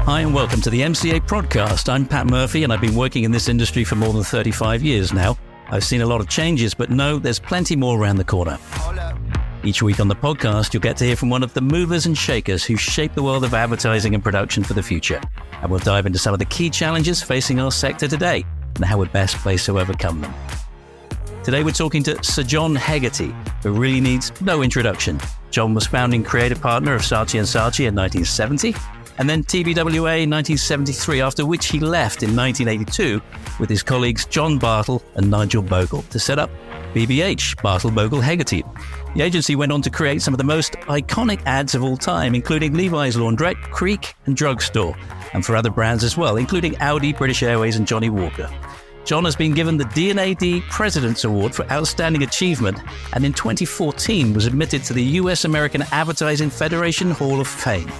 Hi and welcome to the MCA podcast. I'm Pat Murphy and I've been working in this industry for more than 35 years now. I've seen a lot of changes, but no, there's plenty more around the corner. Each week on the podcast, you'll get to hear from one of the movers and shakers who shape the world of advertising and production for the future. And we'll dive into some of the key challenges facing our sector today and how we're best placed to overcome them. Today we're talking to Sir John Hegarty, who really needs no introduction. John was founding creative partner of Saatchi and Saatchi in 1970, and then TBWA in 1973, after which he left in 1982 with his colleagues John Bartle and Nigel Bogle to set up BBH, Bartle Bogle Hegarty. The agency went on to create some of the most iconic ads of all time, including Levi's Laundrette, Creek and Drugstore, and for other brands as well, including Audi, British Airways and Johnny Walker. John has been given the D&AD President's Award for Outstanding Achievement, and in 2014 was admitted to the US American Advertising Federation Hall of Fame.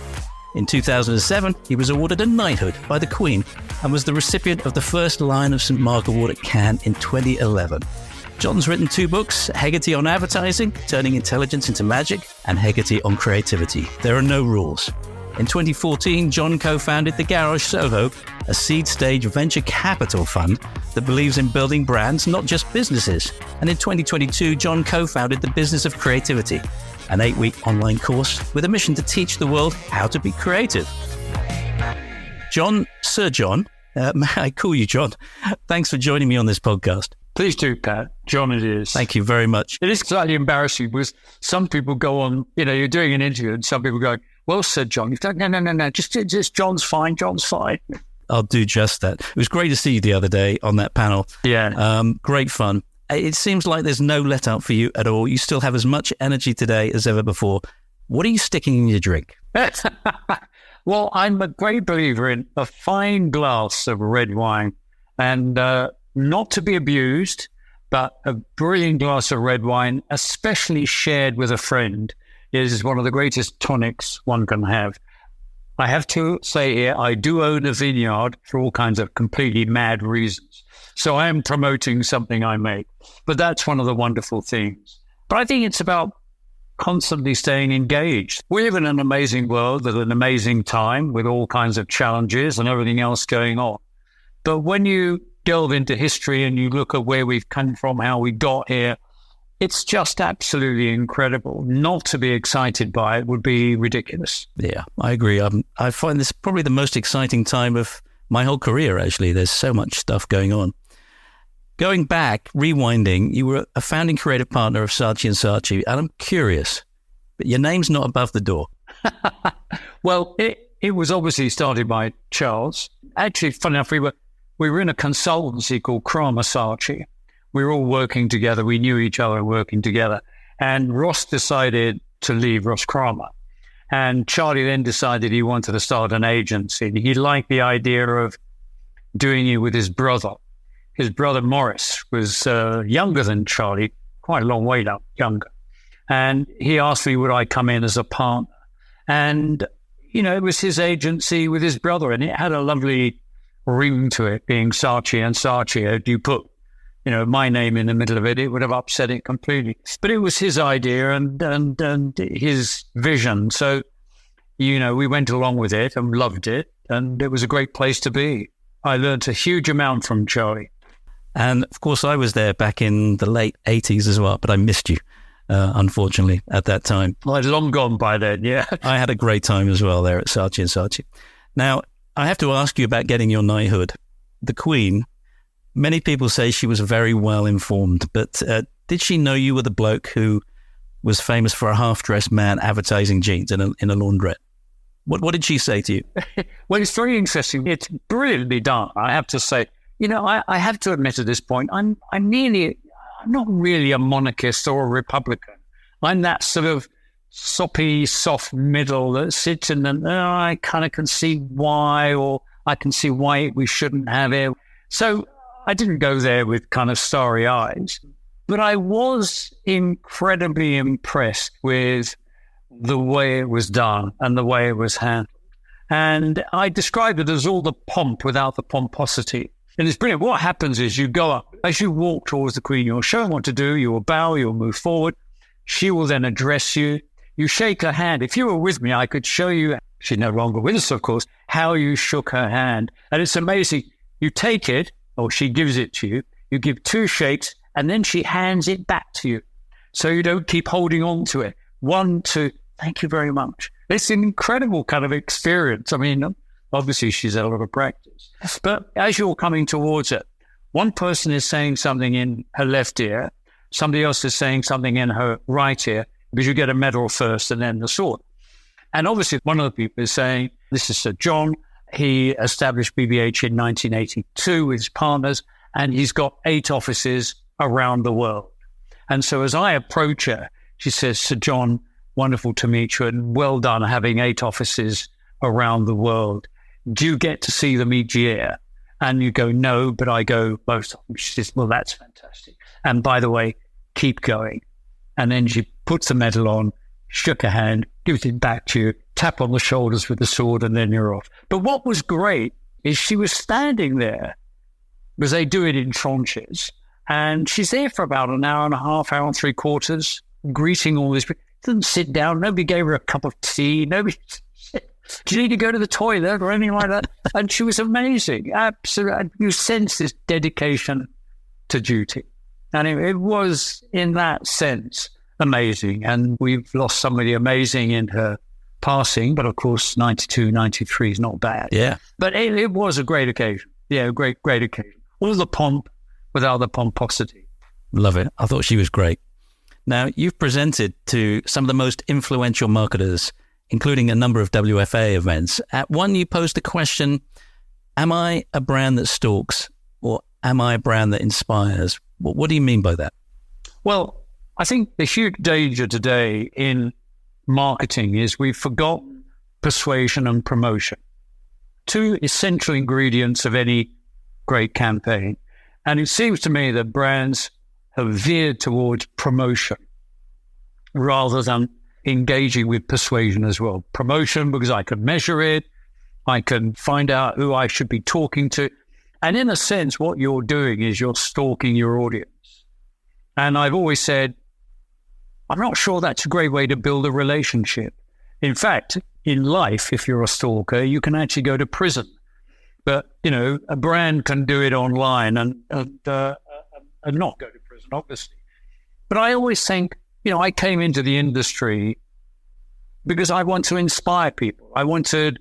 In 2007, he was awarded a knighthood by the Queen and was the recipient of the first Lion of St. Mark Award at Cannes in 2011. John's written 2 books, Hegarty on Advertising, Turning Intelligence into Magic, and Hegarty on Creativity, There Are No Rules. In 2014, John co-founded the Garage Soho, a seed-stage venture capital fund that believes in building brands, not just businesses. And in 2022, John co-founded the Business of Creativity, an 8-week online course with a mission to teach the world how to be creative. John, Sir John, may I call you John? Thanks for joining me on this podcast. Please do, Pat. John, it is. Thank you very much. It is slightly embarrassing because some people go on, you're doing an interview and some people go, well, Sir John, you've done, no, just John's fine. I'll do just that. It was great to see you the other day on that panel. Yeah. Great fun. It seems like there's no let up for you at all. You still have as much energy today as ever before. What are you sticking in your drink? Well, I'm a great believer in a fine glass of red wine and not to be abused, but a brilliant glass of red wine, especially shared with a friend, is one of the greatest tonics one can have. I have to say here, I do own a vineyard for all kinds of completely mad reasons. So I am promoting something I make. But that's one of the wonderful things. But I think it's about constantly staying engaged. We live in an amazing world at an amazing time with all kinds of challenges and everything else going on. But when you delve into history and you look at where we've come from, how we got here, it's just absolutely incredible. Not to be excited by it would be ridiculous. Yeah, I agree. I find this probably the most exciting time of my whole career, actually. There's so much stuff going on. Going back, rewinding, you were a founding creative partner of Saatchi and Saatchi, and I'm curious, but your name's not above the door. Well, it was obviously started by Charles. Actually, funny enough, we were in a consultancy called Kramer Saatchi. We were all working together. We knew each other working together. And Ross decided to leave Ross Kramer. And Charlie then decided he wanted to start an agency. He liked the idea of doing it with his brother. His brother Morris was younger than Charlie, quite a long way younger. And he asked me, would I come in as a partner? And, it was his agency with his brother. And it had a lovely ring to it, being Saatchi and Saatchi. If you put my name in the middle of it, it would have upset it completely. But it was his idea and his vision. So, we went along with it and loved it. And it was a great place to be. I learned a huge amount from Charlie. And of course, I was there back in the late 80s as well, but I missed you, unfortunately, at that time. Well, I'd long gone by then, yeah. I had a great time as well there at Saatchi and Saatchi. Now, I have to ask you about getting your knighthood. The Queen, many people say she was very well informed, but did she know you were the bloke who was famous for a half-dressed man advertising jeans in a laundrette? What did she say to you? Well, it's very interesting. It's brilliantly done, I have to say. I have to admit at this point, I'm not really a monarchist or a Republican. I'm that sort of soppy, soft middle that sits in the, I kind of can see why, or I can see why we shouldn't have it. So I didn't go there with kind of starry eyes, but I was incredibly impressed with the way it was done and the way it was handled. And I described it as all the pomp without the pomposity. And it's brilliant. What happens is you go up, as you walk towards the Queen, you'll show her what to do, you'll bow, you'll move forward. She will then address you. You shake her hand. If you were with me, I could show you she's no longer with us, of course, how you shook her hand. And it's amazing. You take it, or she gives it to you, you give 2 shakes, and then she hands it back to you. So you don't keep holding on to it. 1, 2, thank you very much. It's an incredible kind of experience. I mean, obviously she's had a lot of practice. But as you're coming towards it, one person is saying something in her left ear, somebody else is saying something in her right ear, because you get a medal first and then the sword. And obviously one of the people is saying, this is Sir John. He established BBH in 1982 with his partners, and he's got 8 offices around the world. And so as I approach her, she says, Sir John, wonderful to meet you, and well done having 8 offices around the world. Do you get to see them each year? And you go, no, but I go most of them. She says, well, that's fantastic. And by the way, keep going. And then she puts the medal on, shook her hand, gives it back to you, tap on the shoulders with the sword, and then you're off. But what was great is she was standing there, because they do it in tranches, and she's there for about an hour and a half, hour and 3/4, greeting all these people. Didn't sit down. Nobody gave her a cup of tea. Nobody said, do you need to go to the toilet or anything like that? And she was amazing. Absolutely. You sense this dedication to duty. And it was, in that sense, amazing. And we've lost somebody amazing in her passing. But of course, 92, 93 is not bad. Yeah. But it was a great occasion. Yeah, a great occasion. All the pomp without the pomposity. Love it. I thought she was great. Now, you've presented to some of the most influential marketers, including a number of WFA events. At one, you posed the question, am I a brand that stalks, or am I a brand that inspires? What do you mean by that? Well, I think the huge danger today in marketing is we've forgotten persuasion and promotion, 2 essential ingredients of any great campaign. And it seems to me that brands have veered towards promotion rather than engaging with persuasion as well. Promotion, because I can measure it, I can find out who I should be talking to. And in a sense, what you're doing is you're stalking your audience. And I've always said, I'm not sure that's a great way to build a relationship. In fact, in life, if you're a stalker, you can actually go to prison. But, you know, a brand can do it online and not go to prison, obviously. But I always think, you know, I came into the industry because I want to inspire people. I wanted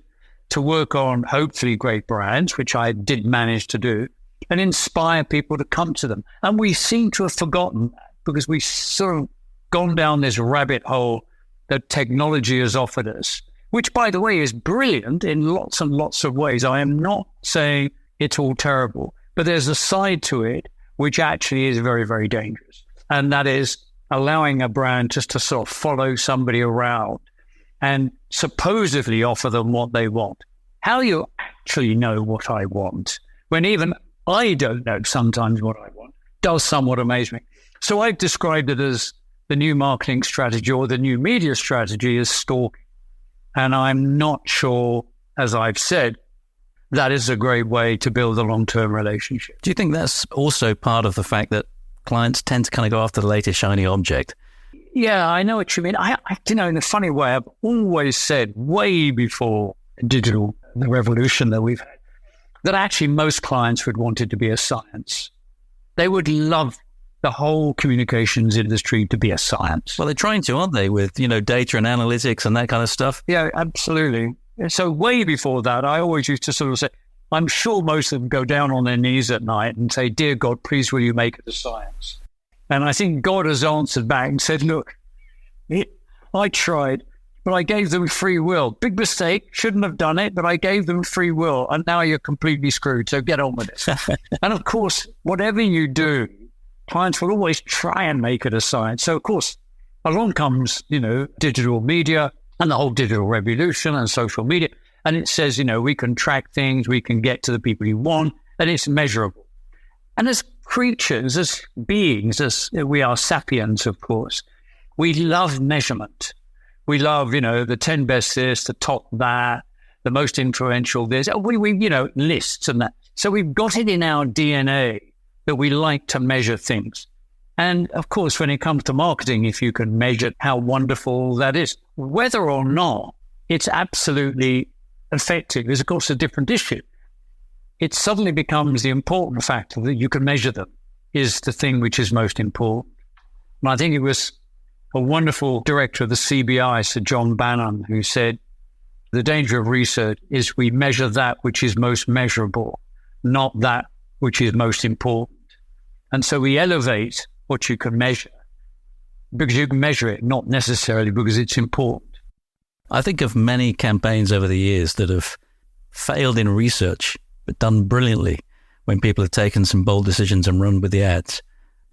to work on hopefully great brands, which I did manage to do, and inspire people to come to them. And we seem to have forgotten that because we've sort of gone down this rabbit hole that technology has offered us, which, by the way, is brilliant in lots and lots of ways. I am not saying it's all terrible, but there's a side to it which actually is very, very dangerous. And that is allowing a brand just to sort of follow somebody around and supposedly offer them what they want. How you actually know what I want, when even I don't know sometimes what I want, does somewhat amaze me. So I've described it as the new marketing strategy, or the new media strategy, is stalking. And I'm not sure, as I've said, that is a great way to build a long-term relationship. Do you think that's also part of the fact that clients tend to kind of go after the latest shiny object? Yeah, I know what you mean. I you know, in a funny way, I've always said, way before digital, the revolution that we've had, that actually most clients would want it to be a science. They would love the whole communications industry to be a science. Well, they're trying to, aren't they, with, you know, data and analytics and that kind of stuff? Yeah, absolutely. So way before that, I always used to sort of say, I'm sure most of them go down on their knees at night and say, dear God, please will you make it a science? And I think God has answered back and said, look, I tried, but I gave them free will. Big mistake, shouldn't have done it, but I gave them free will, and now you're completely screwed, so get on with it. And of course, whatever you do, clients will always try and make it a science. So of course, along comes, you know, digital media and the whole digital revolution and social media. And it says, you know, we can track things, we can get to the people you want, and it's measurable. And as creatures, as beings, as we are sapiens, of course, we love measurement. We love, you know, the 10 best this, the top that, the most influential this. We you know, lists and that. So we've got it in our DNA that we like to measure things. And of course, when it comes to marketing, if you can measure how wonderful that is, whether or not it's absolutely effective. It's, of course, a different issue. It suddenly becomes the important factor that you can measure them is the thing which is most important. And I think it was a wonderful director of the CBI, Sir John Bannon, who said, the danger of research is we measure that which is most measurable, not that which is most important. And so we elevate what you can measure because you can measure it, not necessarily because it's important. I think of many campaigns over the years that have failed in research, but done brilliantly when people have taken some bold decisions and run with the ads.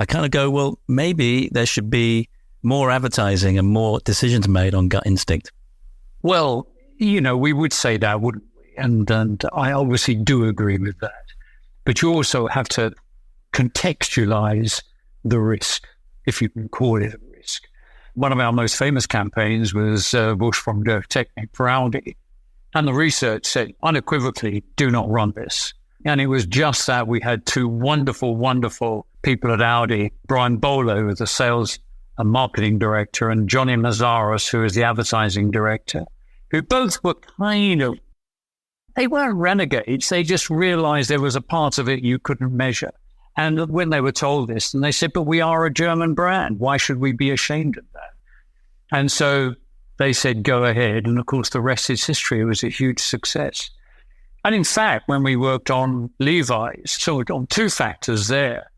I kind of go, well, maybe there should be more advertising and more decisions made on gut instinct. Well, you know, we would say that, wouldn't we? And I obviously do agree with that. But you also have to contextualize the risk, if you can call it a risk. One of our most famous campaigns was Bush from the Technic for Audi. And the research said unequivocally, do not run this. And it was just that we had two wonderful, wonderful people at Audi, Brian Bolo, the sales and marketing director, and Johnny Mazaros, who is the advertising director, who both were they weren't renegades. They just realized there was a part of it you couldn't measure. And when they were told this, and they said, but we are a German brand. Why should we be ashamed of that? And so they said, go ahead. And of course, the rest is history. It was a huge success. And in fact, when we worked on Levi's, so on two factors there,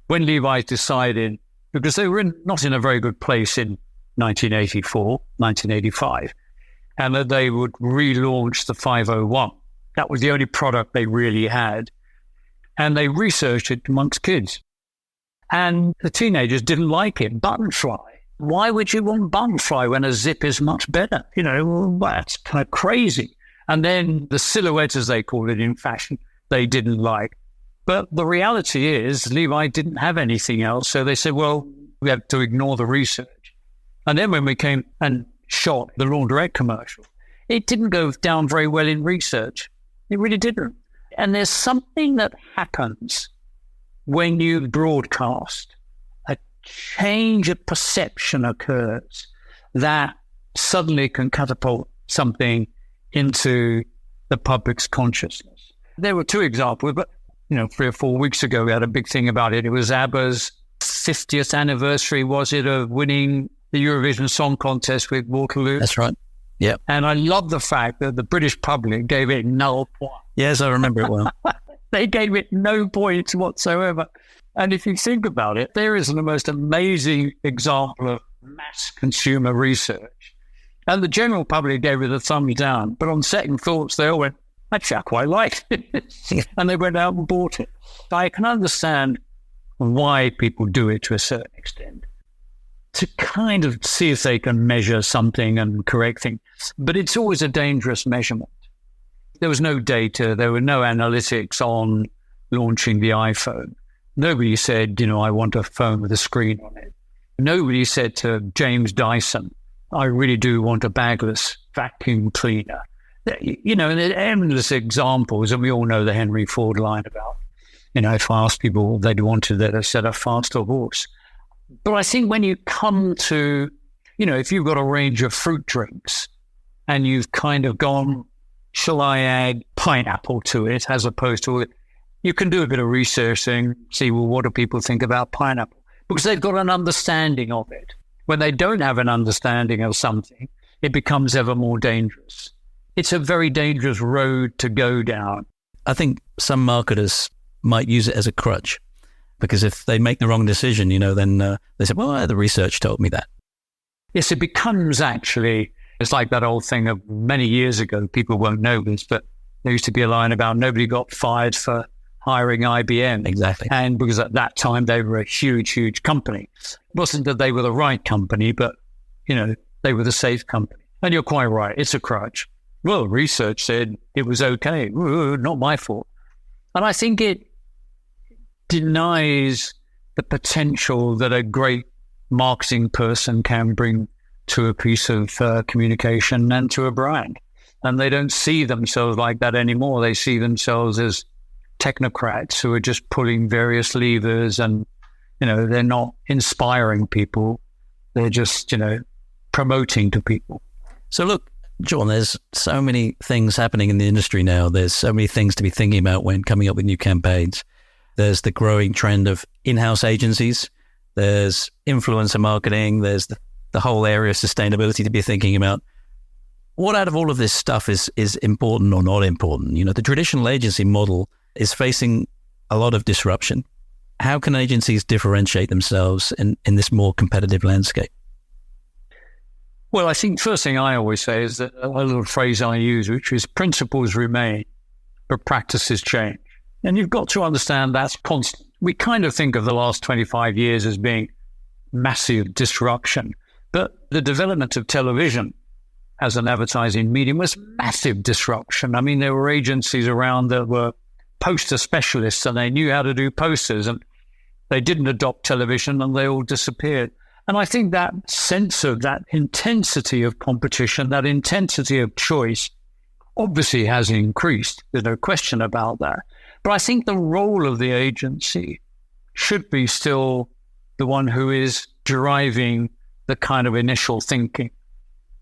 when Levi's decided, because they were not in a very good place in 1984, 1985, and that they would relaunch the 501. That was the only product they really had. And they researched it amongst kids. And the teenagers didn't like it. Button fly. Why would you want button fly when a zip is much better? You know, well, that's kind of crazy. And then the silhouette, as they call it in fashion, they didn't like. But the reality is Levi didn't have anything else. So they said, well, we have to ignore the research. And then when we came and shot the laundrette commercial, it didn't go down very well in research. It really didn't. And there's something that happens when you broadcast. A change of perception occurs that suddenly can catapult something into the public's consciousness. There were two examples, but 3 or 4 weeks ago, we had a big thing about it. It was Abba's 50th anniversary, was it, of winning the Eurovision Song Contest with Waterloo? That's right. Yeah. And I love the fact that the British public gave it no point. Yes, I remember it well. They gave it no points whatsoever. And if you think about it, there is the most amazing example of mass consumer research. And the general public gave it a thumb down. But on second thoughts, they all went, actually, I quite liked it. And they went out and bought it. I can understand why people do it to a certain extent, to kind of see if they can measure something and correct things. But it's always a dangerous measurement. There was no data. There were no analytics on launching the iPhone. Nobody said, I want a phone with a screen on it. Nobody said to James Dyson, I really do want a bagless vacuum cleaner. And there are endless examples, and we all know the Henry Ford line about, if I asked people what they'd wanted, they'd have said a faster horse. But I think when you come to, if you've got a range of fruit drinks and you've kind of gone, shall I add pineapple to it as opposed to it, you can do a bit of research and see, well, what do people think about pineapple? Because they've got an understanding of it. When they don't have an understanding of something, it becomes ever more dangerous. It's a very dangerous road to go down. I think some marketers might use it as a crutch, because if they make the wrong decision, then they say, well, the research told me that. Yes, it becomes actually, it's like that old thing of many years ago, people won't know this, but there used to be a line about nobody got fired for hiring IBM. Exactly. And because at that time they were a huge, huge company. It wasn't that they were the right company, but, they were the safe company. And you're quite right, it's a crutch. Well, research said it was okay. Ooh, not my fault. And I think it denies the potential that a great marketing person can bring to a piece of communication and to a brand. And they don't see themselves like that anymore. They see themselves as technocrats who are just pulling various levers and, they're not inspiring people. They're just, promoting to people. So look, John, there's so many things happening in the industry now. There's so many things to be thinking about when coming up with new campaigns. There's the growing trend of in-house agencies. There's influencer marketing. There's the whole area of sustainability to be thinking about. What out of all of this stuff is important or not important? You know, the traditional agency model is facing a lot of disruption. How can agencies differentiate themselves in this more competitive landscape? Well, I think first thing I always say is that a little phrase I use, which is principles remain, but practices change. And you've got to understand that's constant. We kind of think of the last 25 years as being massive disruption, but the development of television as an advertising medium was massive disruption. I mean, there were agencies around that were poster specialists and they knew how to do posters, and they didn't adopt television and they all disappeared. And I think that sense of that intensity of competition, that intensity of choice, obviously has increased. There's no question about that. But I think the role of the agency should be still the one who is driving the kind of initial thinking,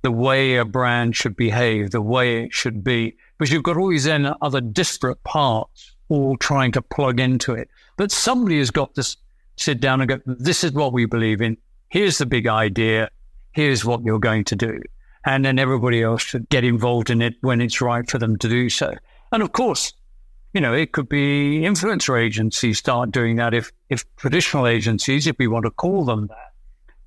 the way a brand should behave, the way it should be. Because you've got all these other disparate parts all trying to plug into it. But somebody has got to sit down and go, this is what we believe in. Here's the big idea. Here's what you're going to do. And then everybody else should get involved in it when it's right for them to do so. And of course, you know, it could be influencer agencies start doing that if traditional agencies, if we want to call them that,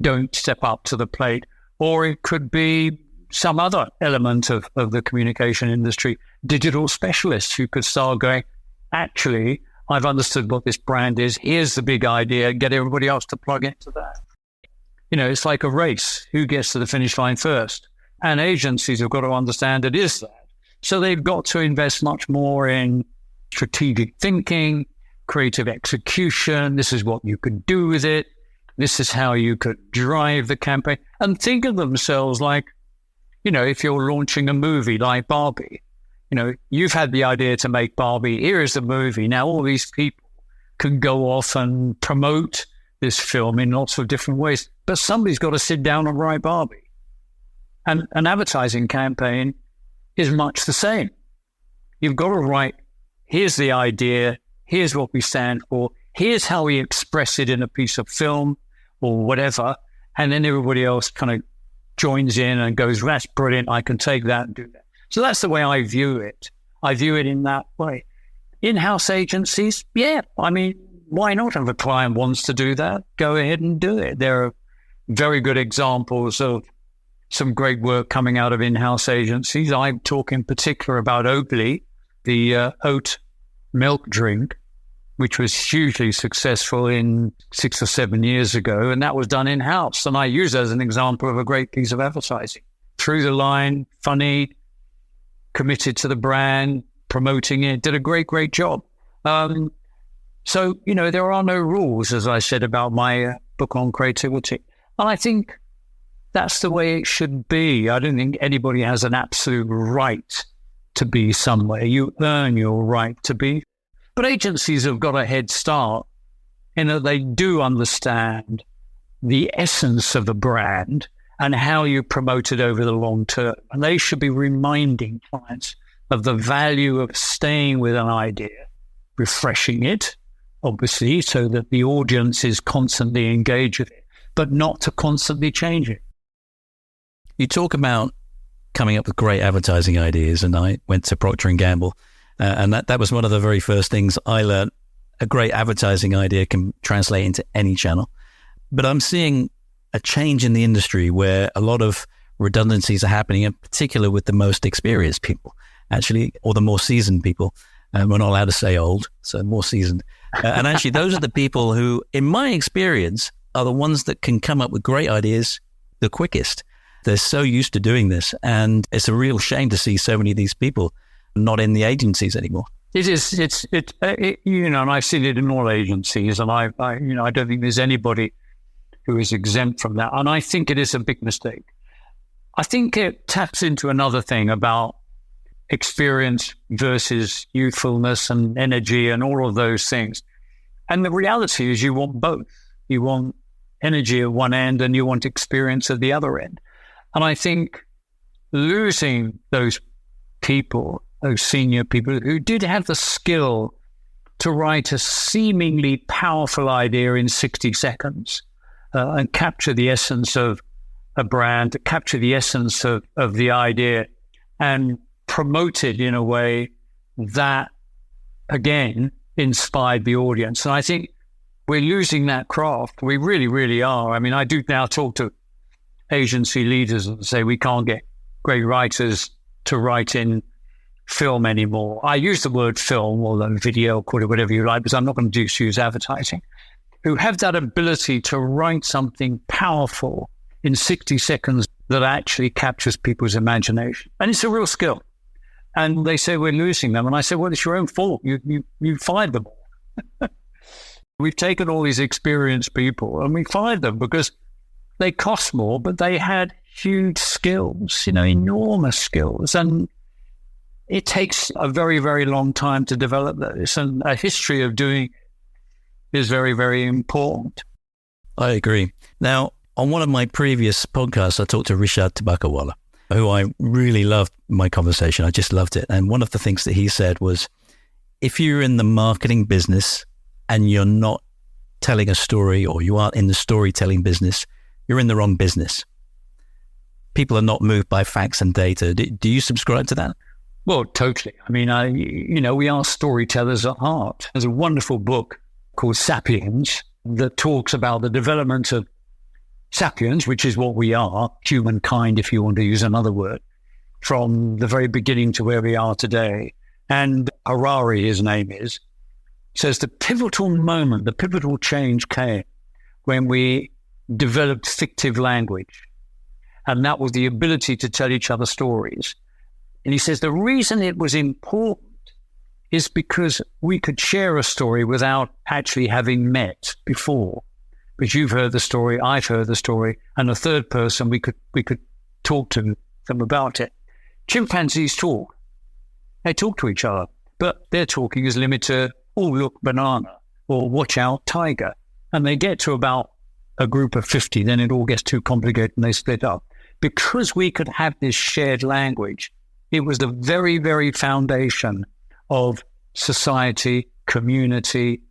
don't step up to the plate. Or it could be some other element of the communication industry, digital specialists who could start going, actually, I've understood what this brand is. Here's the big idea. Get everybody else to plug into that. You know, it's like a race. Who gets to the finish line first? And agencies have got to understand it is that. So they've got to invest much more in strategic thinking, creative execution. This is what you could do with it. This is how you could drive the campaign, and think of themselves like, you know, if you're launching a movie like Barbie, you know, you've had the idea to make Barbie. Here is the movie. Now all these people can go off and promote this film in lots of different ways, but somebody's got to sit down and write Barbie. And an advertising campaign is much the same. You've got to write, here's the idea, here's what we stand for, here's how we express it in a piece of film or whatever, and then everybody else kind of joins in and goes, that's brilliant, I can take that and do that. So that's the way I view it. I view it in that way. In-house agencies, yeah, I mean, why not? If a client wants to do that, go ahead and do it. There are very good examples of some great work coming out of in-house agencies. I talk in particular about Oatly, the oat milk drink, which was hugely successful in 6 or 7 years ago, and that was done in-house. And I use that as an example of a great piece of advertising. Through the line, funny, committed to the brand, promoting it, did a great job. So, you know, there are no rules, as I said, about my book on creativity. And I think that's the way it should be. I don't think anybody has an absolute right to be somewhere. You earn your right to be. But agencies have got a head start in that they do understand the essence of the brand and how you promote it over the long term. And they should be reminding clients of the value of staying with an idea, refreshing it, obviously, so that the audience is constantly engaged with it, but not to constantly change it. You talk about coming up with great advertising ideas, and I went to Procter & Gamble, and that was one of the very first things I learned. A great advertising idea can translate into any channel. But I'm seeing a change in the industry where a lot of redundancies are happening, in particular with the most experienced people, actually, or the more seasoned people. We're not allowed to say old, so more seasoned. And actually, those are the people who, in my experience, are the ones that can come up with great ideas the quickest. They're so used to doing this, and it's a real shame to see so many of these people not in the agencies anymore. It is. It's you know, and I've seen it in all agencies, and I don't think there's anybody who is exempt from that. And I think it is a big mistake. I think it taps into another thing about experience versus youthfulness and energy and all of those things. And the reality is you want both. You want energy at one end and you want experience at the other end. And I think losing those people, those senior people who did have the skill to write a seemingly powerful idea in 60 seconds and capture the essence of a brand, to capture the essence of the idea and promote it in a way that, again, inspired the audience. And I think we're losing that craft. We really, really are. I mean, I do now talk to agency leaders and say we can't get great writers to write in film anymore. I use the word film, or video, call it whatever you like, because I'm not going to use advertising, who have that ability to write something powerful in 60 seconds that actually captures people's imagination. And it's a real skill. And they say we're losing them. And I say, well, it's your own fault. You fired them all. We've taken all these experienced people and we fired them because they cost more, but they had huge skills, enormous skills. And it takes a very, very long time to develop those. And a history of doing it is very, very important. I agree. Now, on one of my previous podcasts, I talked to Rishad Tabakawala, who I really loved my conversation. I just loved it. And one of the things that he said was, if you're in the marketing business and you're not telling a story, or you aren't in the storytelling business, you're in the wrong business. People are not moved by facts and data. Do you subscribe to that? Well, totally. I mean, we are storytellers at heart. There's a wonderful book called Sapiens that talks about the development of sapiens, which is what we are, humankind, if you want to use another word, from the very beginning to where we are today. And Harari, his name is, says the pivotal moment, the pivotal change came when we developed fictive language. And that was the ability to tell each other stories. And he says the reason it was important is because we could share a story without actually having met before. But you've heard the story, I've heard the story, and a third person, we could talk to them about it. Chimpanzees talk. They talk to each other, but their talking is limited to, oh, look, banana, or watch out, tiger. And they get to about a group of 50, then it all gets too complicated and they split up. Because we could have this shared language, it was the very, very foundation of society, community,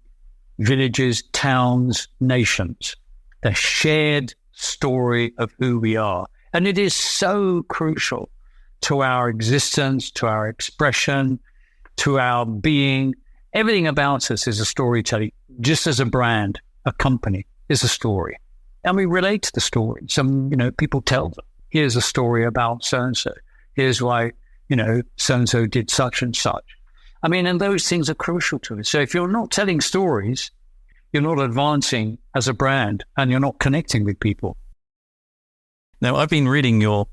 villages, towns, nations, the shared story of who we are. And it is so crucial to our existence, to our expression, to our being. Everything about us is a storytelling, just as a brand, a company is a story. And we relate to the story. Some, people tell them, here's a story about so-and-so. Here's why, so-and-so did such and such. I mean, and those things are crucial to it. So if you're not telling stories, you're not advancing as a brand and you're not connecting with people. Now, I've been reading your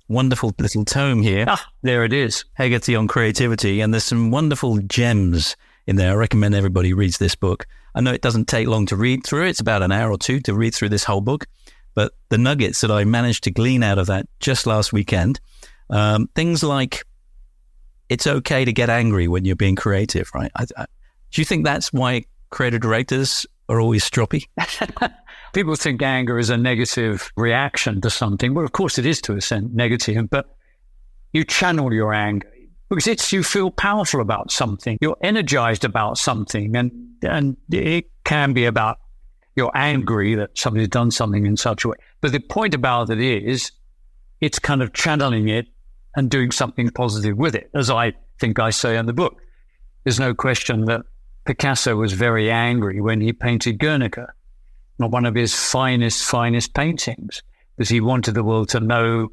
wonderful little tome here. There it is. Hegarty on Creativity. And there's some wonderful gems in there. I recommend everybody reads this book. I know it doesn't take long to read through. It's about an hour or two to read through this whole book. But the nuggets that I managed to glean out of that just last weekend, things like it's okay to get angry when you're being creative, right? Do you think that's why creative directors are always stroppy? People think anger is a negative reaction to something. Well, of course it is to a extent negative, but you channel your anger because you feel powerful about something. You're energized about something, and it can be about you're angry that somebody's done something in such a way. But the point about it is it's kind of channeling it and doing something positive with it, as I think I say in the book. There's no question that Picasso was very angry when he painted Guernica, not one of his finest paintings, because he wanted the world to know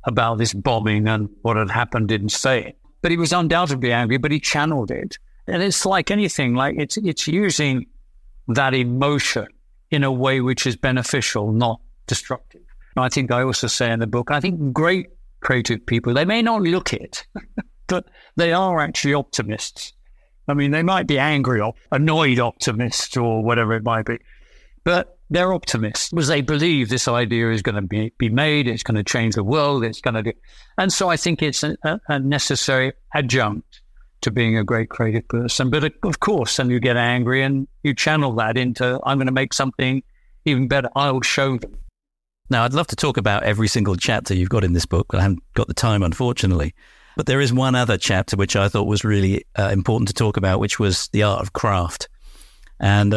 about this bombing and what had happened in Spain. But he was undoubtedly angry, but he channeled it. And it's like anything, like it's using that emotion in a way which is beneficial, not destructive. And I think I also say in the book, I think great creative people, they may not look it, but they are actually optimists. I mean, they might be angry or annoyed optimists or whatever it might be, but they're optimists because they believe this idea is going to be made, it's going to change the world, it's going to do. And so I think it's a necessary adjunct to being a great creative person. But of course, then you get angry and you channel that into, I'm going to make something even better. I'll show them. Now, I'd love to talk about every single chapter you've got in this book, but I haven't got the time, unfortunately. But there is one other chapter which I thought was really important to talk about, which was the art of craft. And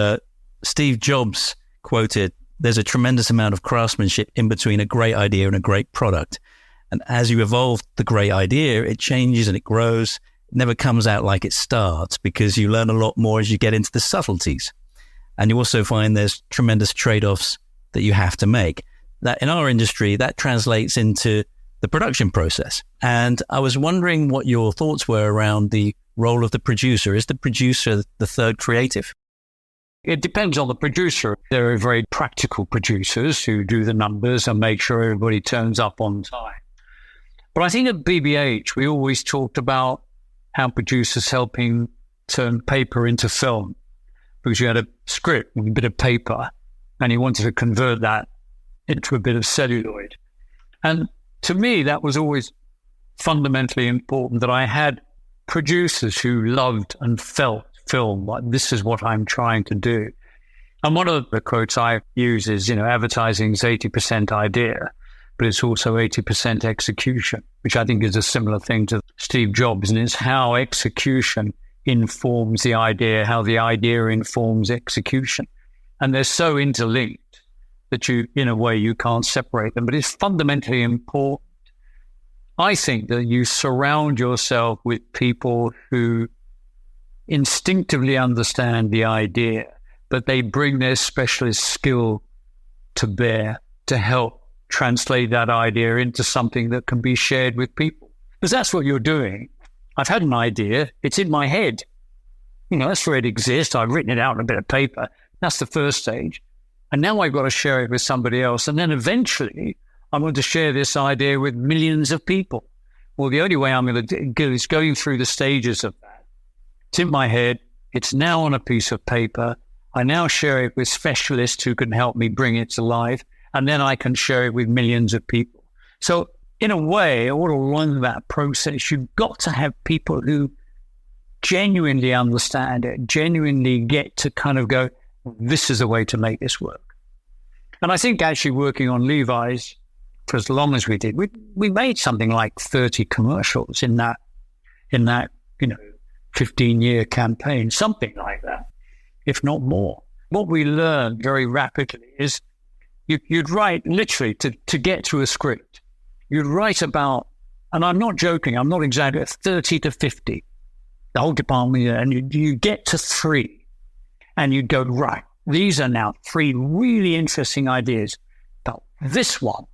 Steve Jobs quoted, "There's a tremendous amount of craftsmanship in between a great idea and a great product. And as you evolve the great idea, it changes and it grows. It never comes out like it starts because you learn a lot more as you get into the subtleties. And you also find there's tremendous trade-offs that you have to make." That in our industry, that translates into the production process. And I was wondering what your thoughts were around the role of the producer. Is the producer the third creative? It depends on the producer. There are very practical producers who do the numbers and make sure everybody turns up on time. But I think at BBH, we always talked about how producers helping turn paper into film, because you had a script and a bit of paper and you wanted to convert that into a bit of celluloid. And to me, that was always fundamentally important, that I had producers who loved and felt film, like this is what I'm trying to do. And one of the quotes I use is, advertising is 80% idea, but it's also 80% execution, which I think is a similar thing to Steve Jobs, and it's how execution informs the idea, how the idea informs execution. And they're so interlinked that in a way, you can't separate them. But it's fundamentally important, I think, that you surround yourself with people who instinctively understand the idea, but they bring their specialist skill to bear to help translate that idea into something that can be shared with people. Because that's what you're doing. I've had an idea. It's in my head. That's where it exists. I've written it out on a bit of paper. That's the first stage. And now I've got to share it with somebody else. And then eventually I'm going to share this idea with millions of people. Well, the only way I'm going to do is going through the stages of that. It's in my head. It's now on a piece of paper. I now share it with specialists who can help me bring it to life. And then I can share it with millions of people. So in a way, all along that process, you've got to have people who genuinely understand it, genuinely get to kind of go, this is a way to make this work. And I think actually working on Levi's for as long as we did, we made something like 30 commercials in that 15-year campaign, something like that, if not more. What we learned very rapidly is you'd write literally to get to a script. You'd write about, and I'm not joking, I'm not exaggerating, 30 to 50, the whole department, and you get to 3. And you'd go, right, these are now 3 really interesting ideas. But this one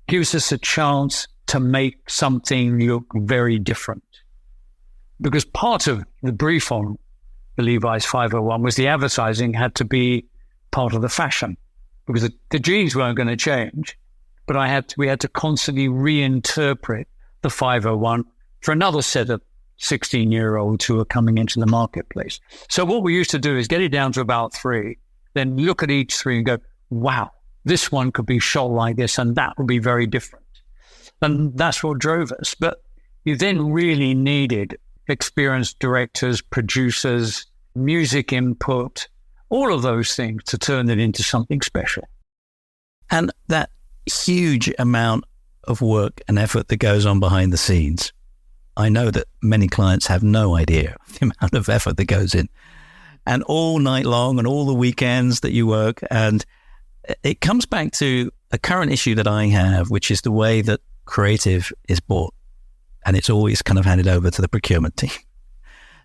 gives us a chance to make something look very different. Because part of the brief on the Levi's 501 was the advertising had to be part of the fashion. Because the jeans weren't going to change. But we had to constantly reinterpret the 501 for another set of 16-year-olds who are coming into the marketplace. So what we used to do is get it down to about 3, then look at each 3 and go, wow, this one could be shot like this and that would be very different. And that's what drove us. But you then really needed experienced directors, producers, music input, all of those things to turn it into something special. And that huge amount of work and effort that goes on behind the scenes, I know that many clients have no idea the amount of effort that goes in, and all night long and all the weekends that you work. And it comes back to a current issue that I have, which is the way that creative is bought. And it's always kind of handed over to the procurement team.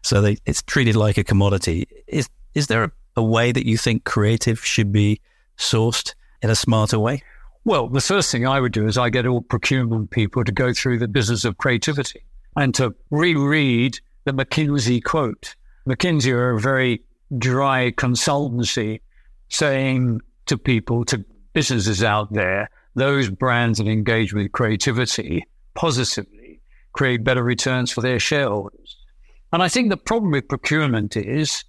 So it's treated like a commodity. Is there a way that you think creative should be sourced in a smarter way? Well, the first thing I would do is I get all procurement people to go through the business of creativity and to reread the McKinsey quote. McKinsey are a very dry consultancy saying to people, to businesses out there, those brands that engage with creativity positively create better returns for their shareholders. And I think the problem with procurement is,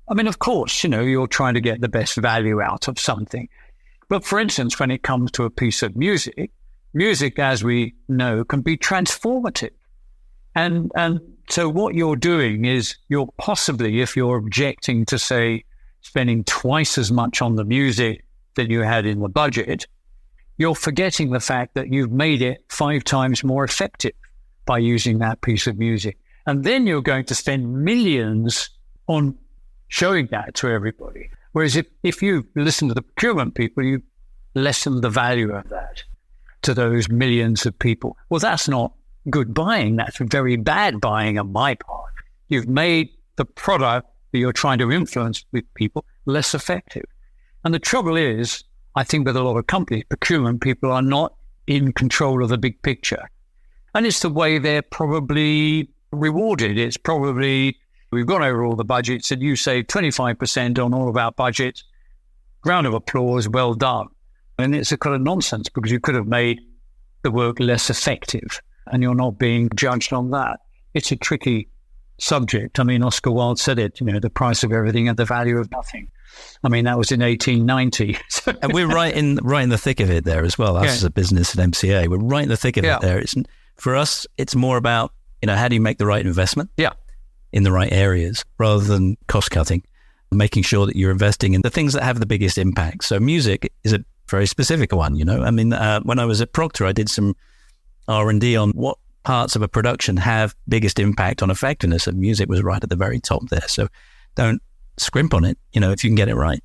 of course, you're trying to get the best value out of something. But for instance, when it comes to a piece of music, as we know, can be transformative. And so what you're doing is you're possibly, if you're objecting to, say, spending twice as much on the music than you had in the budget, you're forgetting the fact that you've made it 5 times more effective by using that piece of music. And then you're going to spend millions on showing that to everybody. Whereas if you listen to the procurement people, you lessen the value of that to those millions of people. Well, that's not good buying. That's very bad buying on my part. You've made the product that you're trying to influence with people less effective. And the trouble is, I think with a lot of companies, procurement people are not in control of the big picture. And it's the way they're probably rewarded. It's probably, we've gone over all the budgets and you save 25% on all of our budgets. Round of applause, well done. And it's a kind of nonsense because you could have made the work less effective and you're not being judged on that. It's a tricky subject. I mean, Oscar Wilde said it, the price of everything and the value of nothing. I mean, that was in 1890. And we're right in the thick of it there as well. Us as a business at MCA, we're right in the thick of it there. For us, it's more about, how do you make the right investment in the right areas rather than cost cutting, making sure that you're investing in the things that have the biggest impact. So music is a very specific one, I mean, when I was at Procter, I did some R&D on what parts of a production have biggest impact on effectiveness, and music was right at the very top there. So don't scrimp on it, if you can get it right.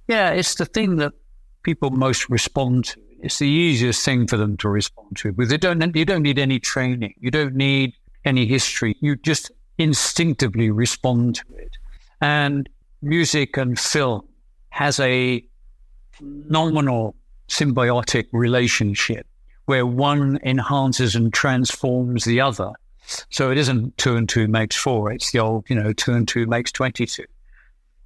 Yeah, it's the thing that people most respond to. It's the easiest thing for them to respond to. Because you don't need any training. You don't need any history. You just instinctively respond to it. And music and film has a phenomenal symbiotic relationship where one enhances and transforms the other. So it isn't 2 and 2 makes 4. It's the old, 2 and 2 makes 22.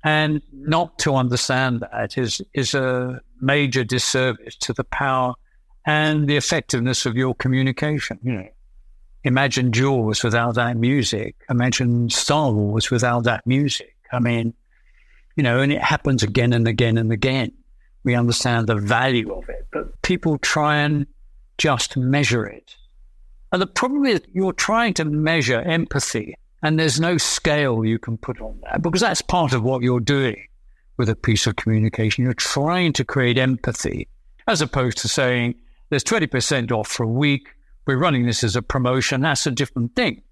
And not to understand that is a major disservice to the power and the effectiveness of your communication. Imagine Jaws without that music. Imagine Star Wars without that music. I mean, and it happens again and again and again. We understand the value of it, but people try and just measure it. And the problem is you're trying to measure empathy, and there's no scale you can put on that, because that's part of what you're doing with a piece of communication. You're trying to create empathy, as opposed to saying, there's 20% off for a week, we're running this as a promotion. That's a different thing.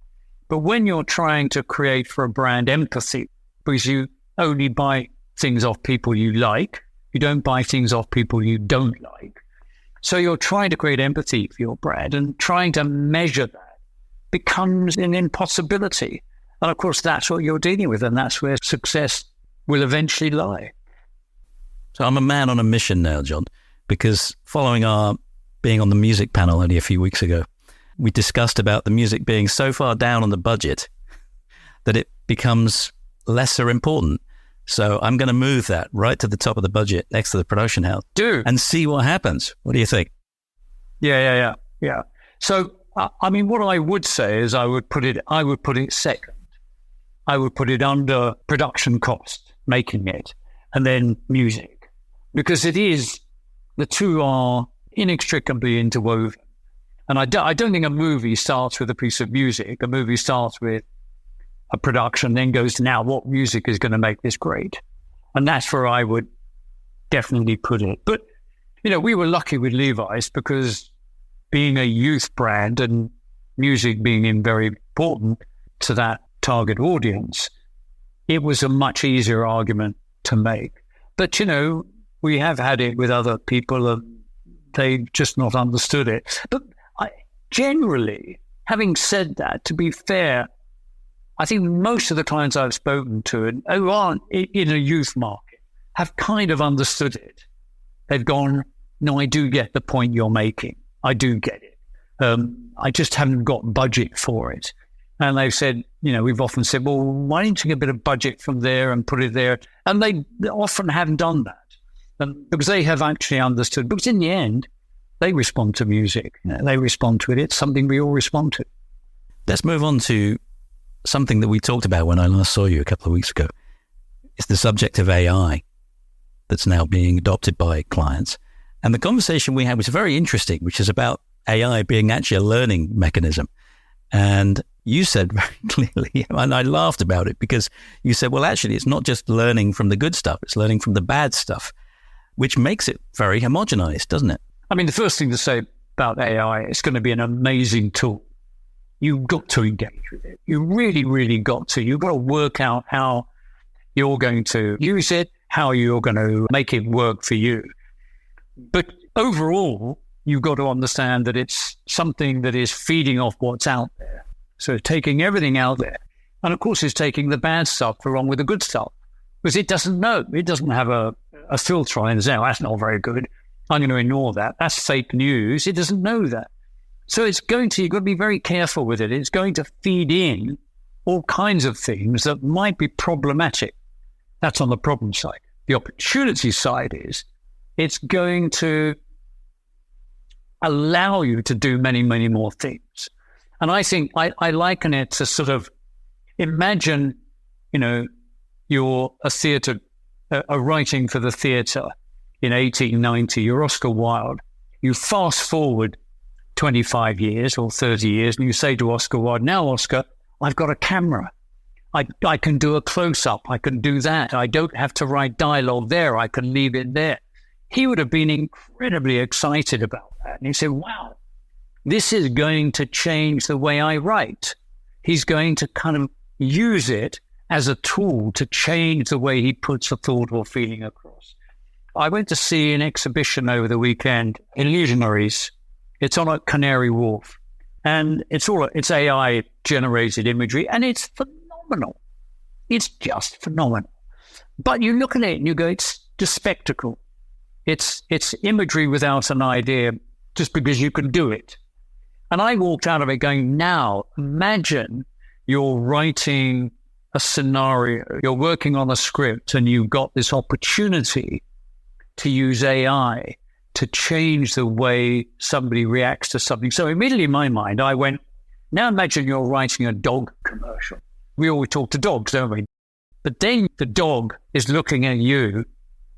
But when you're trying to create for a brand empathy, because you only buy things off people you like, you don't buy things off people you don't like. So you're trying to create empathy for your brand, and trying to measure that becomes an impossibility. And of course, that's what you're dealing with, and that's where success will eventually lie. So I'm a man on a mission now, John, because following our being on the music panel only a few weeks ago, we discussed about the music being so far down on the budget that it becomes lesser important. So I'm going to move that right to the top of the budget next to the production house. And see what happens. What do you think? Yeah. So, I mean, what I would say is I would put it second. I would put it under production cost, making it, and then music. Because the two are inextricably interwoven. And I don't think a movie starts with a piece of music. A movie starts with a production, then goes to now what music is going to make this great. And that's where I would definitely put it. But, we were lucky with Levi's because being a youth brand and music being very important to that target audience, it was a much easier argument to make. But, we have had it with other people and they've just not understood it. But generally, having said that, to be fair, I think most of the clients I've spoken to and who aren't in a youth market have kind of understood it. They've gone, no, I do get the point you're making. I do get it. I just haven't got budget for it. And they've said, we've often said, well, why don't you get a bit of budget from there and put it there? And they often haven't done that because they have actually understood. Because in the end, they respond to music. They respond to it. It's something we all respond to. Let's move on to something that we talked about when I last saw you a couple of weeks ago. It's the subject of AI that's now being adopted by clients. And the conversation we had was very interesting, which is about AI being actually a learning mechanism. And you said very clearly, and I laughed about it because you said, well, actually, it's not just learning from the good stuff, it's learning from the bad stuff, which makes it very homogenized, doesn't it? I mean, the first thing to say about AI, it's going to be an amazing tool. You've got to engage with it. You really, really got to. You've got to work out how you're going to use it, how you're going to make it work for you. But overall, you've got to understand that it's something that is feeding off what's out there. So taking everything out there. And of course, it's taking the bad stuff along with the good stuff. Because it doesn't know. It doesn't have a filter on it and say, oh, that's not very good. I'm going to ignore that. That's fake news. It doesn't know that. So you've got to be very careful with it. It's going to feed in all kinds of things that might be problematic. That's on the problem side. The opportunity side is it's going to allow you to do many, many more things. And I think I liken it to sort of imagine, you're a writing for the theatre in 1890, you're Oscar Wilde. You fast forward 25 years or 30 years, and you say to Oscar Wilde, now, Oscar, I've got a camera. I can do a close-up. I can do that. I don't have to write dialogue there. I can leave it there. He would have been incredibly excited about that. And he said, wow, this is going to change the way I write. He's going to kind of use it as a tool to change the way he puts a thought or feeling across. I went to see an exhibition over the weekend, Illusionaries. It's on at Canary Wharf, and it's AI-generated imagery, and it's phenomenal. It's just phenomenal. But you look at it and you go, it's just spectacle. It's imagery without an idea, just because you can do it. And I walked out of it going, now, imagine you're writing a scenario, you're working on a script, and you've got this opportunity to use AI to change the way somebody reacts to something. So immediately in my mind, I went, now imagine you're writing a dog commercial. We always talk to dogs, don't we? But then the dog is looking at you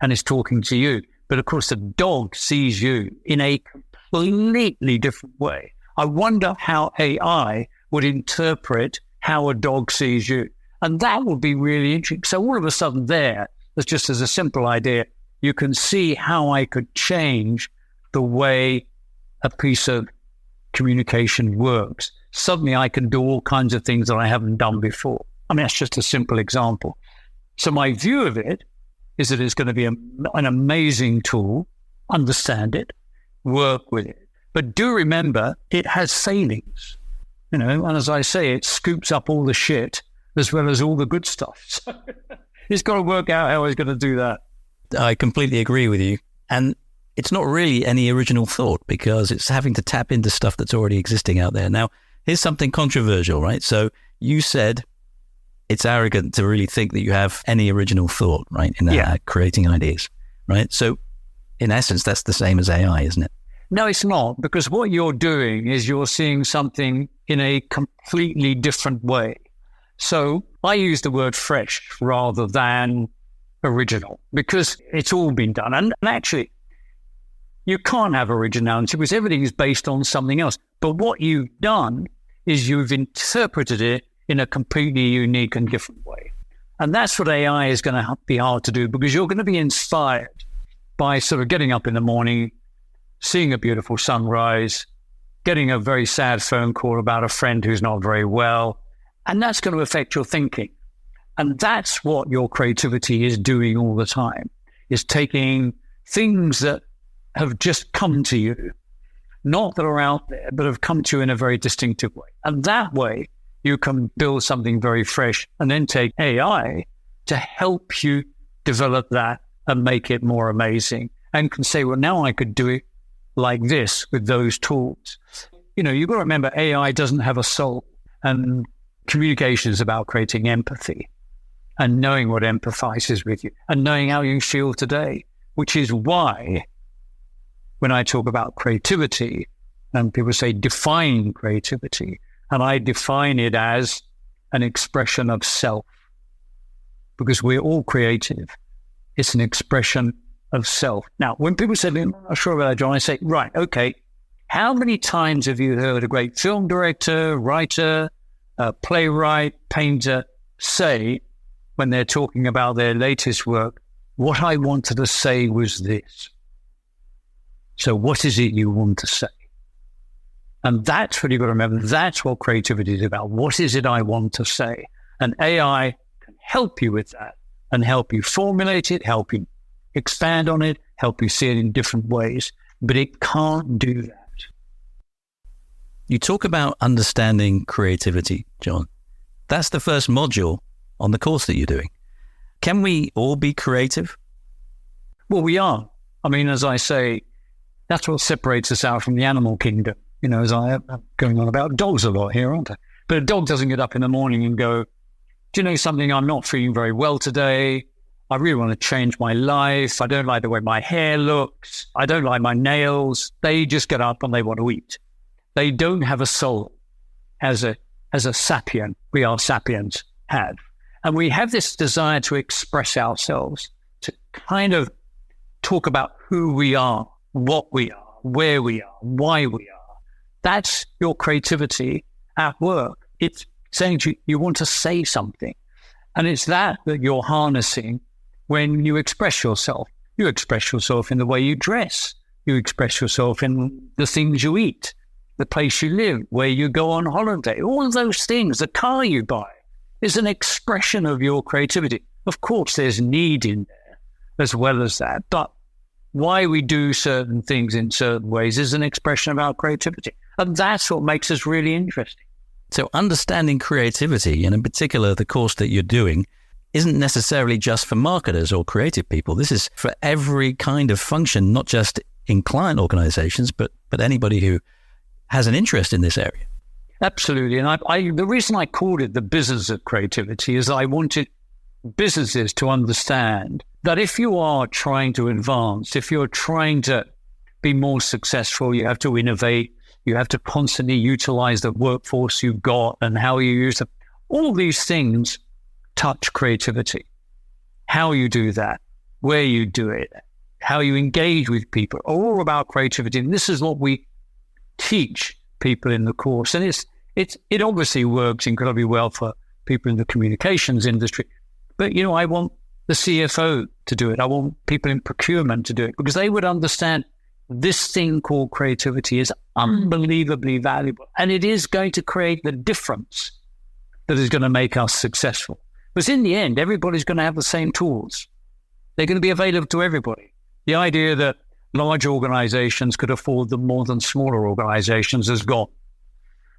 and is talking to you. But of course, the dog sees you in a completely different way. I wonder how AI would interpret how a dog sees you. And that would be really interesting. So all of a sudden there's just as a simple idea, you can see how I could change the way a piece of communication works. Suddenly I can do all kinds of things that I haven't done before. I mean, that's just a simple example. So my view of it is that it's going to be an amazing tool. Understand it, work with it. But do remember, it has failings. And as I say, it scoops up all the shit as well as all the good stuff. So it's got to work out how it's going to do that. I completely agree with you. And it's not really any original thought, because it's having to tap into stuff that's already existing out there. Now, here's something controversial, right? So you said it's arrogant to really think that you have any original thought, right, in creating ideas, right? So in essence, that's the same as AI, isn't it? No, it's not, because what you're doing is you're seeing something in a completely different way. So I use the word fresh rather than original, because it's all been done. And actually, you can't have originality because everything is based on something else. But what you've done is you've interpreted it in a completely unique and different way. And that's what AI is going to be hard to do, because you're going to be inspired by sort of getting up in the morning, seeing a beautiful sunrise, getting a very sad phone call about a friend who's not very well, and that's going to affect your thinking. And that's what your creativity is doing all the time, is taking things that have just come to you, not that are out there, but have come to you in a very distinctive way. And that way, you can build something very fresh and then take AI to help you develop that and make it more amazing, and can say, well, now I could do it like this with those tools. You've got to remember, AI doesn't have a soul, and communication is about creating empathy and knowing what empathizes with you and knowing how you feel today, which is why when I talk about creativity and people say define creativity, and I define it as an expression of self, because we're all creative. It's an expression of self. Now, when people say, I'm not sure about that, John, I say, right, okay, how many times have you heard a great film director, writer, playwright, painter say, when they're talking about their latest work, what I wanted to say was this? So what is it you want to say? And that's what you've got to remember. That's what creativity is about. What is it I want to say? And AI can help you with that and help you formulate it, help you expand on it, help you see it in different ways. But it can't do that. You talk about understanding creativity, John. That's the first module on the course that you're doing. Can we all be creative? Well, we are. I mean, as I say, that's what separates us out from the animal kingdom. You know, as I'm going on about dogs a lot here, aren't I? But a dog doesn't get up in the morning and go, do you know something? I'm not feeling very well today. I really want to change my life. I don't like the way my hair looks. I don't like my nails. They just get up and they want to eat. They don't have a soul as a sapien. We are sapiens have. And we have this desire to express ourselves, to kind of talk about who we are, what we are, where we are, why we are. That's your creativity at work. It's saying to you, you want to say something. And it's that you're harnessing when you express yourself. You express yourself in the way you dress. You express yourself in the things you eat, the place you live, where you go on holiday. All of those things, the car you buy, is an expression of your creativity. Of course, there's need in there as well as that. But why we do certain things in certain ways is an expression of our creativity. And that's what makes us really interesting. So understanding creativity, and in particular the course that you're doing, isn't necessarily just for marketers or creative people. This is for every kind of function, not just in client organizations, but anybody who has an interest in this area. Absolutely. And the reason I called it the business of creativity is I wanted businesses to understand that if you are trying to advance, if you're trying to be more successful, you have to innovate, you have to constantly utilize the workforce you've got and how you use them. All these things touch creativity. How you do that, where you do it, how you engage with people, are all about creativity. And this is what we teach people in the course. And it obviously works incredibly well for people in the communications industry. But, you know, I want the CFO to do it. I want people in procurement to do it because they would understand this thing called creativity is unbelievably valuable. And it is going to create the difference that is going to make us successful. Because in the end, everybody's going to have the same tools. They're going to be available to everybody. The idea that large organizations could afford them more than smaller organizations has gone.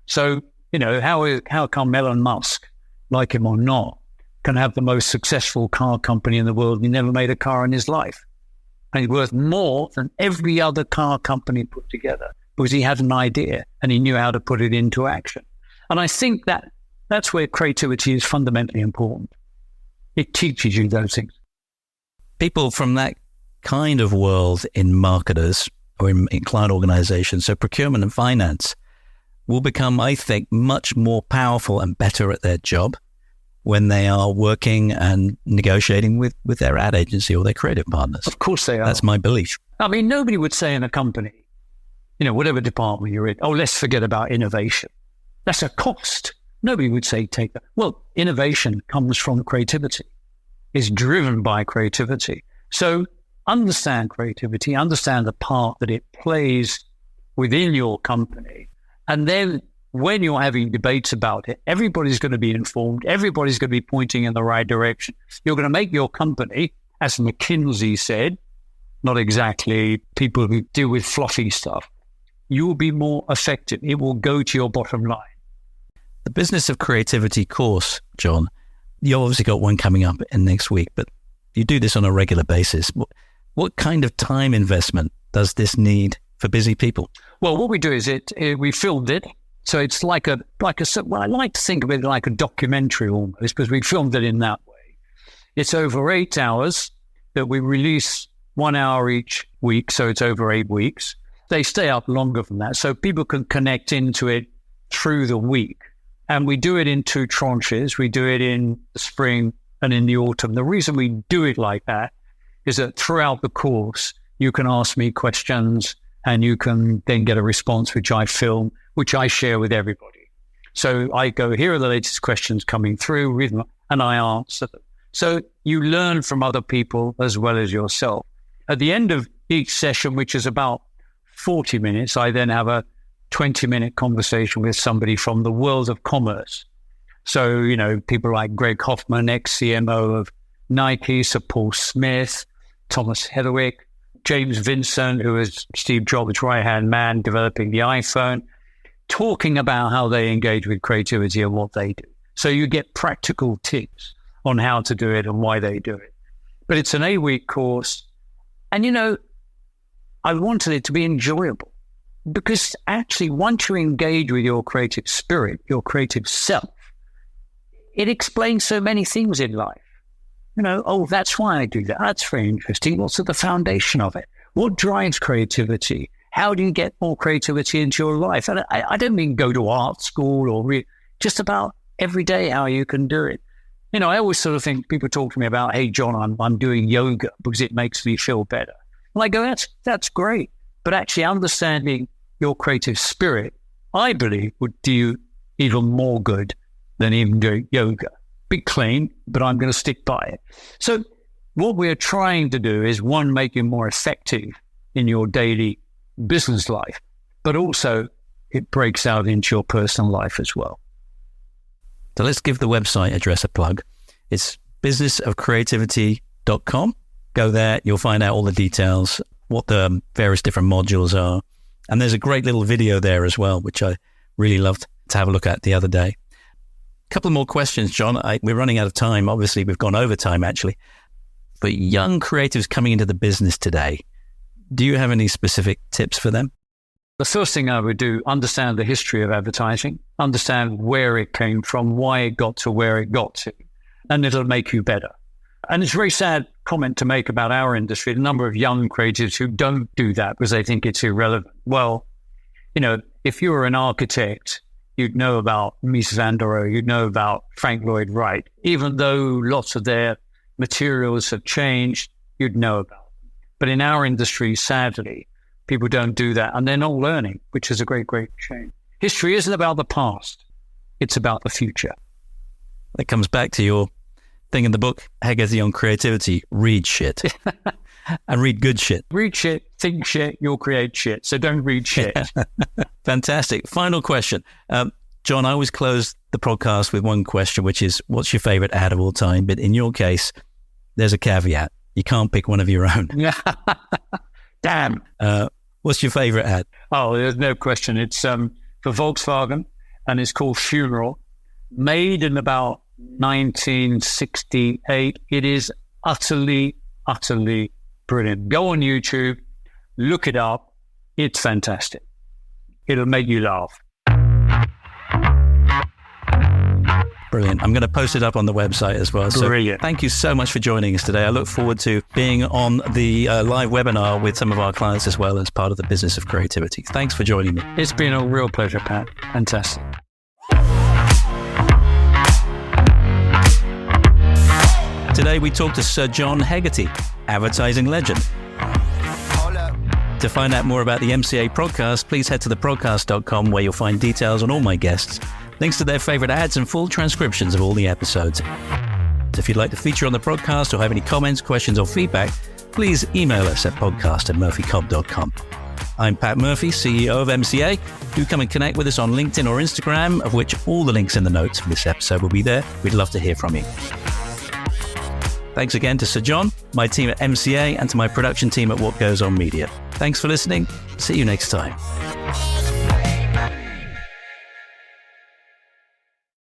So, you know, how come Elon Musk, like him or not, can have the most successful car company in the world and he never made a car in his life? And he's worth more than every other car company put together because he had an idea and he knew how to put it into action. And I think that's where creativity is fundamentally important. It teaches you those things. People from that kind of world in marketers or in client organizations, so procurement and finance, will become, I think, much more powerful and better at their job when they are working and negotiating with their ad agency or their creative partners. Of course they are. That's my belief. I mean, nobody would say in a company, you know, whatever department you're in, oh, let's forget about innovation. That's a cost. Nobody would say take that. Well, innovation comes from creativity. It's driven by creativity. So understand creativity, understand the part that it plays within your company. And then when you're having debates about it, everybody's going to be informed. Everybody's going to be pointing in the right direction. You're going to make your company, as McKinsey said, not exactly people who deal with fluffy stuff, you will be more effective. It will go to your bottom line. The Business of Creativity course, John, you obviously got one coming up in next week, but you do this on a regular basis. What kind of time investment does this need for busy people? Well, what we do is we filmed it. So it's like I like to think of it like a documentary almost, because we filmed it in that way. It's over 8 hours that we release 1 hour each week. So it's over 8 weeks. They stay up longer than that. So people can connect into it through the week. And we do it in 2 tranches. We do it in the spring and in the autumn. The reason we do it like that is that throughout the course, you can ask me questions and you can then get a response, which I film, which I share with everybody. So I go, here are the latest questions coming through, read them, and I answer them. So you learn from other people as well as yourself. At the end of each session, which is about 40 minutes, I then have a 20-minute conversation with somebody from the world of commerce. So, people like Greg Hoffman, ex-CMO of Nike, Sir Paul Smith, Thomas Heatherwick, James Vincent, who was Steve Jobs' right-hand man developing the iPhone, talking about how they engage with creativity and what they do. So you get practical tips on how to do it and why they do it. But it's an 8-week course. And, I wanted it to be enjoyable because actually once you engage with your creative spirit, your creative self, it explains so many things in life. That's why I do that. That's very interesting. What's at the foundation of it? What drives creativity? How do you get more creativity into your life? And I don't mean go to art school or just about every day how you can do it. I always sort of think people talk to me about, hey, John, I'm doing yoga because it makes me feel better. And I go, that's great. But actually understanding your creative spirit, I believe, would do you even more good than even doing yoga. Big claim, but I'm going to stick by it. So what we're trying to do is, one, make you more effective in your daily business life, but also it breaks out into your personal life as well. So let's give the website address a plug. It's businessofcreativity.com. Go there, you'll find out all the details, what the various different modules are. And there's a great little video there as well, which I really loved to have a look at the other day. Couple more questions, John. We're running out of time. Obviously, we've gone over time, actually. But young creatives coming into the business today, do you have any specific tips for them? The first thing I would do, understand the history of advertising, understand where it came from, why it got to where it got to, and it'll make you better. And it's a very sad comment to make about our industry, the number of young creatives who don't do that because they think it's irrelevant. Well, if you were an architect, you'd know about Mies van der Rohe, you'd know about Frank Lloyd Wright. Even though lots of their materials have changed, you'd know about them. But in our industry, sadly, people don't do that, and they're not learning, which is a great, great shame. History isn't about the past. It's about the future. That comes back to your thing in the book, Hegarty on creativity. Read shit. And read good shit. Read shit, think shit, you'll create shit. So don't read shit. Fantastic. Final question. John, I always close the podcast with one question, which is, what's your favorite ad of all time? But in your case, there's a caveat. You can't pick one of your own. Damn. What's your favorite ad? Oh, there's no question. It's for Volkswagen, and it's called Funeral. Made in about 1968. It is utterly, utterly brilliant. Go on YouTube, look it up. It's fantastic. It'll make you laugh. Brilliant. I'm going to post it up on the website as well. Brilliant. So thank you so much for joining us today. I look forward to being on the live webinar with some of our clients as well as part of the business of creativity. Thanks for joining me. It's been a real pleasure, Pat. Fantastic. Today we talked to Sir John Hegarty, advertising legend. To find out more about the MCA podcast, please head to thepodcast.com where you'll find details on all my guests, links to their favorite ads and full transcriptions of all the episodes. So if you'd like to feature on the podcast or have any comments, questions or feedback, please email us at podcast@murphycobb.com. I'm Pat Murphy, CEO of MCA. Do come and connect with us on LinkedIn or Instagram, of which all the links in the notes for this episode will be there. We'd love to hear from you. Thanks again to Sir John, my team at MCA, and to my production team at What Goes On Media. Thanks for listening. See you next time.